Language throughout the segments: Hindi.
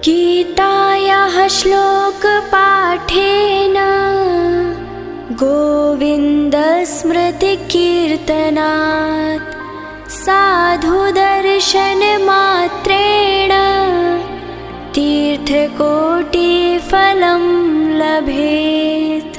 गीतायाः श्लोकपाठेन गोविन्दस्मृतिकीर्तनात् साधुदर्शनमात्रेण तीर्थकोटिफलं लभेत्।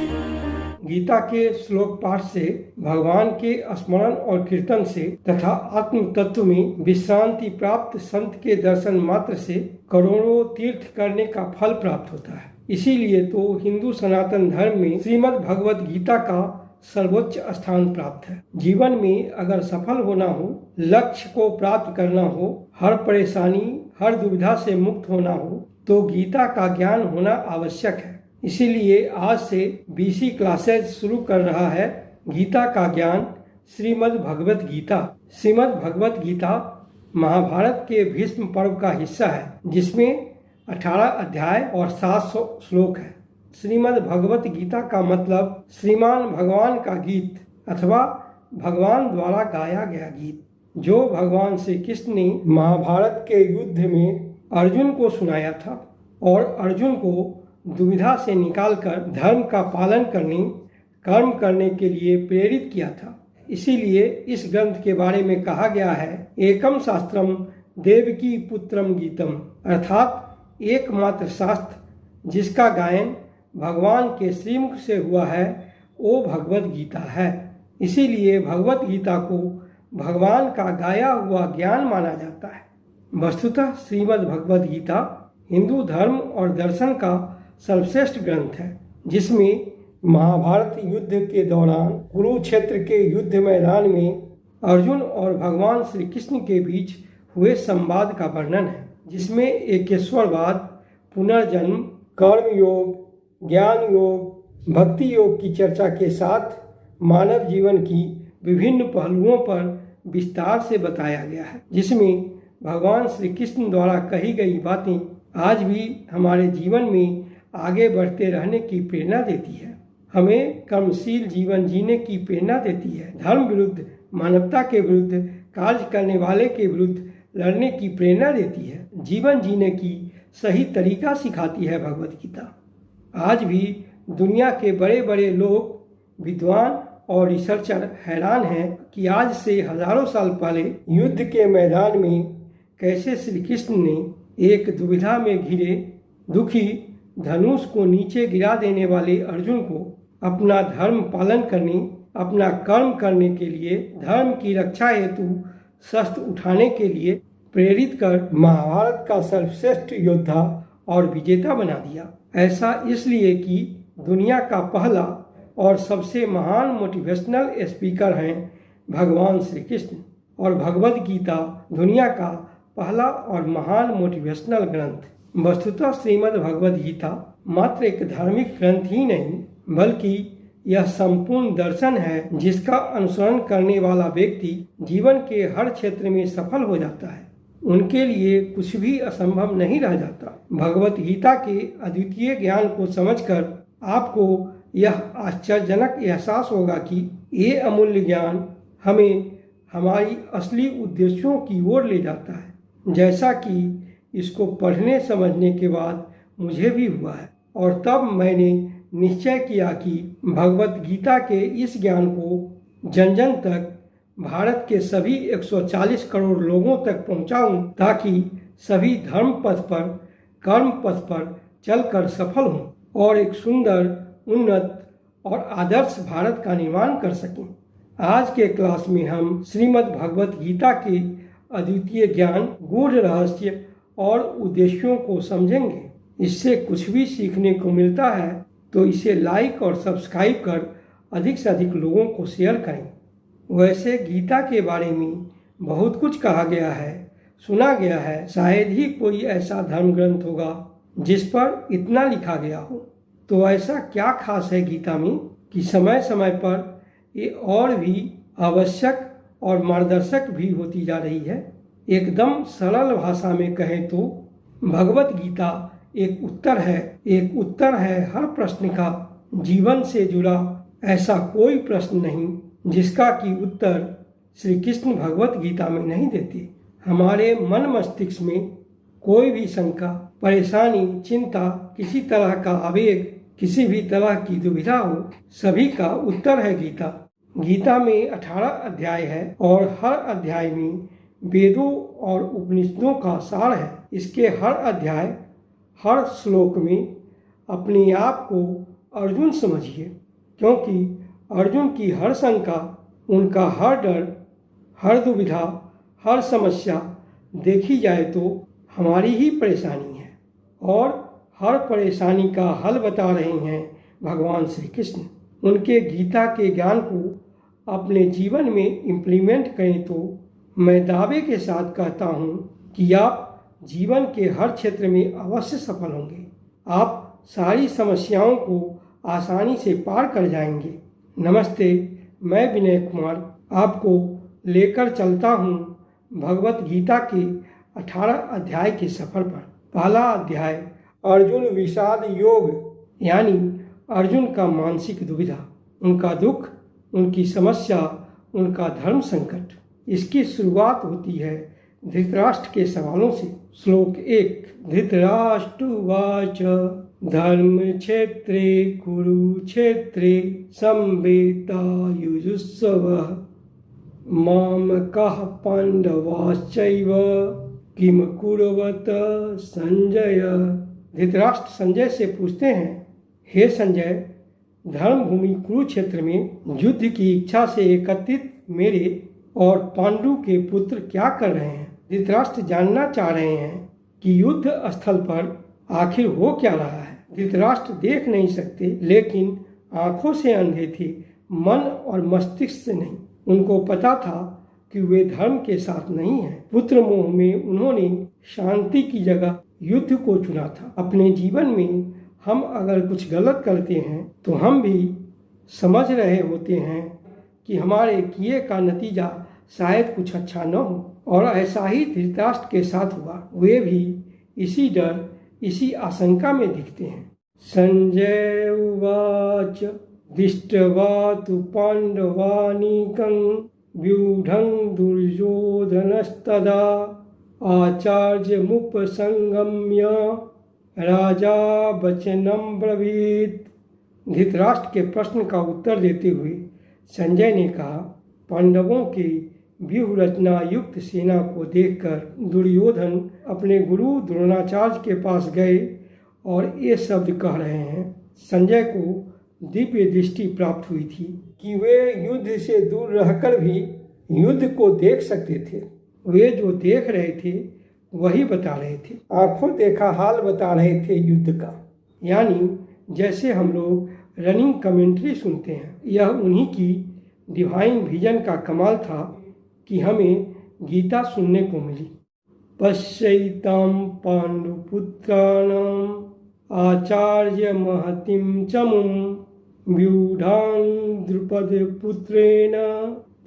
गीता के श्लोक पाठ से, भगवान के स्मरण और कीर्तन से तथा आत्म तत्व में विश्रांति प्राप्त संत के दर्शन मात्र से करोड़ों तीर्थ करने का फल प्राप्त होता है। इसीलिए तो हिंदू सनातन धर्म में श्रीमद् भगवत गीता का सर्वोच्च स्थान प्राप्त है। जीवन में अगर सफल होना हो, लक्ष्य को प्राप्त करना हो, हर परेशानी हर दुविधा से मुक्त होना हो, तो गीता का ज्ञान होना आवश्यक है। इसीलिए आज से BC क्लासेज शुरू कर रहा है गीता का ज्ञान श्रीमद् भगवत गीता। श्रीमद् भगवत गीता महाभारत के भीष्म पर्व का हिस्सा है, जिसमें 18 अध्याय और 700 श्लोक है। श्रीमद् भगवत गीता का मतलब श्रीमान भगवान का गीत अथवा भगवान द्वारा गाया गया गीत, जो भगवान श्री कृष्ण ने महाभारत के युद्ध में अर्जुन को सुनाया था और अर्जुन को दुविधा से निकालकर धर्म का पालन करने, कर्म करने के लिए प्रेरित किया था। इसीलिए इस ग्रंथ के बारे में कहा गया है, एकम शास्त्रम देवकी पुत्रम गीतम, अर्थात एकमात्र शास्त्र जिसका गायन भगवान के श्रीमुख से हुआ है, वो भगवत गीता है। इसीलिए भगवत गीता को भगवान का गाया हुआ ज्ञान माना जाता है। वस्तुतः श्रीमद् भगवत गीता हिंदू धर्म और दर्शन का सर्वश्रेष्ठ ग्रंथ है, जिसमें महाभारत युद्ध के दौरान कुरुक्षेत्र के युद्ध मैदान में अर्जुन और भगवान श्री कृष्ण के बीच हुए संवाद का वर्णन है, जिसमें एकेश्वरवाद, पुनर्जन्म, कर्म योग, ज्ञान योग, भक्ति योग की चर्चा के साथ मानव जीवन की विभिन्न पहलुओं पर विस्तार से बताया गया है, जिसमें भगवान श्री कृष्ण द्वारा कही गई बातें आज भी हमारे जीवन में आगे बढ़ते रहने की प्रेरणा देती है, हमें कर्मशील जीवन जीने की प्रेरणा देती है, धर्म विरुद्ध, मानवता के विरुद्ध कार्य करने वाले के विरुद्ध लड़ने की प्रेरणा देती है, जीवन जीने की सही तरीका सिखाती है भगवत गीता। आज भी दुनिया के बड़े बड़े लोग, विद्वान और रिसर्चर हैरान हैं कि आज से हजारों साल पहले युद्ध के मैदान में कैसे श्री कृष्ण ने एक दुविधा में घिरे दुखी धनुष को नीचे गिरा देने वाले अर्जुन को अपना धर्म पालन करने, अपना कर्म करने के लिए, धर्म की रक्षा हेतु शस्त्र उठाने के लिए प्रेरित कर महाभारत का सर्वश्रेष्ठ योद्धा और विजेता बना दिया। ऐसा इसलिए कि दुनिया का पहला और सबसे महान मोटिवेशनल स्पीकर हैं भगवान श्री कृष्ण, और भगवत गीता दुनिया का पहला और महान मोटिवेशनल ग्रंथ। वस्तुतः श्रीमद् भगवत गीता मात्र एक धार्मिक ग्रंथ ही नहीं, बल्कि यह संपूर्ण दर्शन है, जिसका अनुसरण करने वाला व्यक्ति जीवन के हर क्षेत्र में सफल हो जाता है। उनके लिए कुछ भी असंभव नहीं रह जाता। भगवत गीता के अद्वितीय ज्ञान को समझकर आपको यह आश्चर्यजनक एहसास होगा कि ये अमूल्य ज्ञान हमें हमारी असली उद्देश्यों की ओर ले जाता है, जैसा कि इसको पढ़ने समझने के बाद मुझे भी हुआ है। और तब मैंने निश्चय किया कि भगवत गीता के इस ज्ञान को जन जन तक, भारत के सभी 140 करोड़ लोगों तक पहुंचाऊं, ताकि सभी धर्म पथ पर, कर्म पथ पर चलकर सफल हों और एक सुंदर, उन्नत और आदर्श भारत का निर्माण कर सकें। आज के क्लास में हम श्रीमद् भगवत गीता के अद्वितीय ज्ञान, गूढ़ रहस्य और उद्देश्यों को समझेंगे। इससे कुछ भी सीखने को मिलता है तो इसे लाइक और सब्सक्राइब कर अधिक से अधिक लोगों को शेयर करें। वैसे गीता के बारे में बहुत कुछ कहा गया है, सुना गया है, शायद ही कोई ऐसा धर्म ग्रंथ होगा जिस पर इतना लिखा गया हो। तो ऐसा क्या खास है गीता में कि समय समय पर ये और भी आवश्यक और मार्गदर्शक भी होती जा रही है। एकदम सरल भाषा में कहें तो भगवत गीता एक उत्तर है हर प्रश्न का। जीवन से जुड़ा ऐसा कोई प्रश्न नहीं जिसका कि उत्तर श्री कृष्ण भगवत गीता में नहीं देते। हमारे मन मस्तिष्क में कोई भी शंका, परेशानी, चिंता, किसी तरह का आवेग, किसी भी तरह की दुविधा हो, सभी का उत्तर है गीता। गीता में 18 अध्याय है और हर अध्याय में वेदों और उपनिषदों का सार है। इसके हर अध्याय, हर श्लोक में अपने आप को अर्जुन समझिए, क्योंकि अर्जुन की हर शंका, उनका हर डर, हर दुविधा, हर समस्या देखी जाए तो हमारी ही परेशानी है, और हर परेशानी का हल बता रहे हैं भगवान श्री कृष्ण। उनके गीता के ज्ञान को अपने जीवन में इम्प्लीमेंट करें तो मैं दावे के साथ कहता हूँ कि आप जीवन के हर क्षेत्र में अवश्य सफल होंगे। आप सारी समस्याओं को आसानी से पार कर जाएंगे। नमस्ते, मैं विनय कुमार आपको लेकर चलता हूँ भगवत गीता के 18 अध्याय के सफर पर। पहला अध्याय, अर्जुन विषाद योग, यानी अर्जुन का मानसिक दुविधा, उनका दुख, उनकी समस्या, उनका धर्म संकट। इसकी शुरुआत होती है धृतराष्ट्र के सवालों से। श्लोक 1, धृतराष्ट्रवाच धर्म क्षेत्रे कुरुक्षेत्रे संवेतायुजुस्सवः माम कः पांडवाश्चैव किम कुर्वत संजय। धृतराष्ट्र संजय से पूछते हैं, हे संजय, धर्म भूमि कुरुक्षेत्र में युद्ध की इच्छा से एकत्रित मेरे और पांडु के पुत्र क्या कर रहे हैं। धृतराष्ट्र जानना चाह रहे हैं कि युद्ध स्थल पर आखिर हो क्या रहा है। धृतराष्ट्र देख नहीं सकते, लेकिन आंखों से अंधे थे, मन और मस्तिष्क से नहीं। उनको पता था कि वे धर्म के साथ नहीं हैं। पुत्र मोह में उन्होंने शांति की जगह युद्ध को चुना था। अपने जीवन में हम अगर कुछ गलत करते हैं तो हम भी समझ रहे होते हैं कि हमारे किए का नतीजा शायद कुछ अच्छा न हो, और ऐसा ही धृतराष्ट्र के साथ हुआ। वे भी इसी डर, इसी आशंका में दिखते हैं। संजय उवाच दृष्ट्वा तु पांडवानीकं व्यूढं दुर्योधनस्तदा आचार्यमुपसंगम्य राजा वचनं ब्रवीत। धृतराष्ट्र के प्रश्न का उत्तर देते हुए संजय ने कहा, पांडवों की व्यूह रचना युक्त सेना को देखकर दुर्योधन अपने गुरु द्रोणाचार्य के पास गए और ये शब्द कह रहे हैं। संजय को दिव्य दृष्टि प्राप्त हुई थी कि वे युद्ध से दूर रहकर भी युद्ध को देख सकते थे। वे जो देख रहे थे वही बता रहे थे, आंखों देखा हाल बता रहे थे युद्ध का। यानी जैसे हम लोग रनिंग कमेंट्री सुनते हैं। यह उन्हीं की डिवाइन विजन का कमाल था कि हमें गीता सुनने को मिली। पश्यैतां पांडुपुत्राणां आचार्य महतिं चमुं व्यूढां द्रुपदपुत्रेण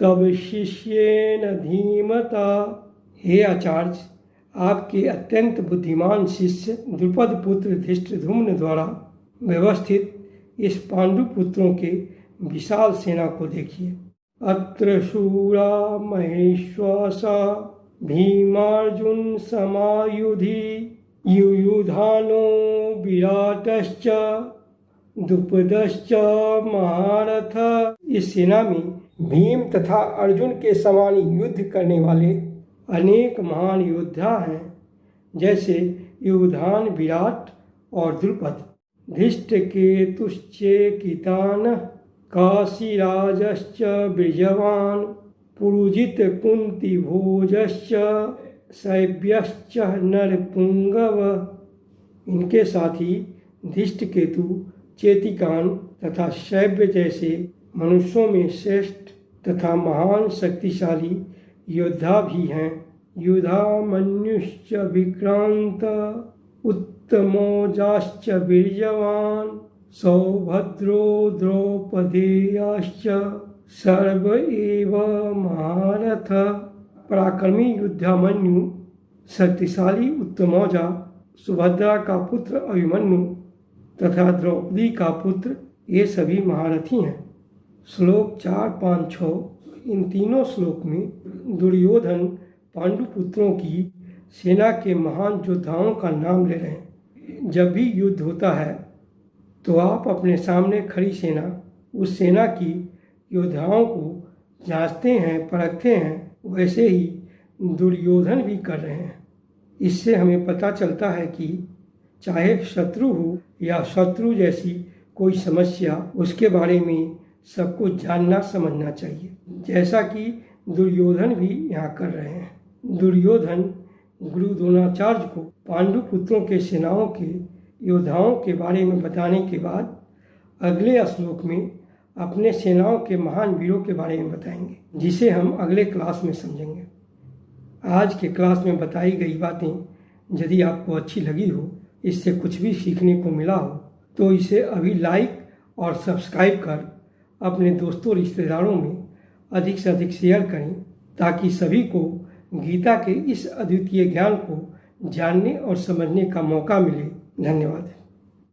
तब शिष्येन धीमता। हे आचार्य, आपके अत्यंत बुद्धिमान शिष्य द्रुपद पुत्र धृष्टद्युम्न द्वारा व्यवस्थित इस पांडु पुत्रों के विशाल सेना को देखिए। अत्र शूरा महेश्वासा भीमार्जुन समायुधि युयुधानो विराटश्च द्रुपदश्च महारथ। इस सेना में भीम तथा अर्जुन के समान युद्ध करने वाले अनेक महान योद्धा हैं, जैसे युयुधान, विराट और द्रुपद। धृष्टकेतुश्चेकितानः काशीराजश्च बीजवान पुरुजित कुंतीभोजश्च शैब्यश्च नरपुंगव। इनके साथ ही धृष्टकेतु, चेतिकान तथा शैब्य जैसे मनुष्यों में श्रेष्ठ तथा महान शक्तिशाली योद्धा भी हैं। युधामन्युश्च विक्रांत उत्तमौजाश्च वीर्यवान सौभद्रो द्रौपदेयाश्च सर्व एव महारथ। पराक्रमी युद्धामन्यु, शक्तिशाली उत्तमौजा, सुभद्रा का पुत्र अभिमन्यु तथा द्रौपदी का पुत्र, ये सभी महारथी हैं। श्लोक 4, 5, 6 इन तीनों श्लोक में दुर्योधन पांडु पुत्रों की सेना के महान योद्धाओं का नाम ले रहे हैं। जब भी युद्ध होता है तो आप अपने सामने खड़ी सेना, उस सेना की योद्धाओं को जांचते हैं, परखते हैं। वैसे ही दुर्योधन भी कर रहे हैं। इससे हमें पता चलता है कि चाहे शत्रु हो या शत्रु जैसी कोई समस्या, उसके बारे में सबको जानना समझना चाहिए, जैसा कि दुर्योधन भी यहाँ कर रहे हैं। दुर्योधन गुरु द्रोणाचार्य को पांडु पुत्रों के सेनाओं के योद्धाओं के बारे में बताने के बाद अगले श्लोक में अपने सेनाओं के महान वीरों के बारे में बताएंगे, जिसे हम अगले क्लास में समझेंगे। आज के क्लास में बताई गई बातें यदि आपको अच्छी लगी हो, इससे कुछ भी सीखने को मिला हो, तो इसे अभी लाइक और सब्सक्राइब कर अपने दोस्तों रिश्तेदारों में अधिक से अधिक शेयर करें, ताकि सभी को गीता के इस अद्वितीय ज्ञान को जानने और समझने का मौका मिले। धन्यवाद।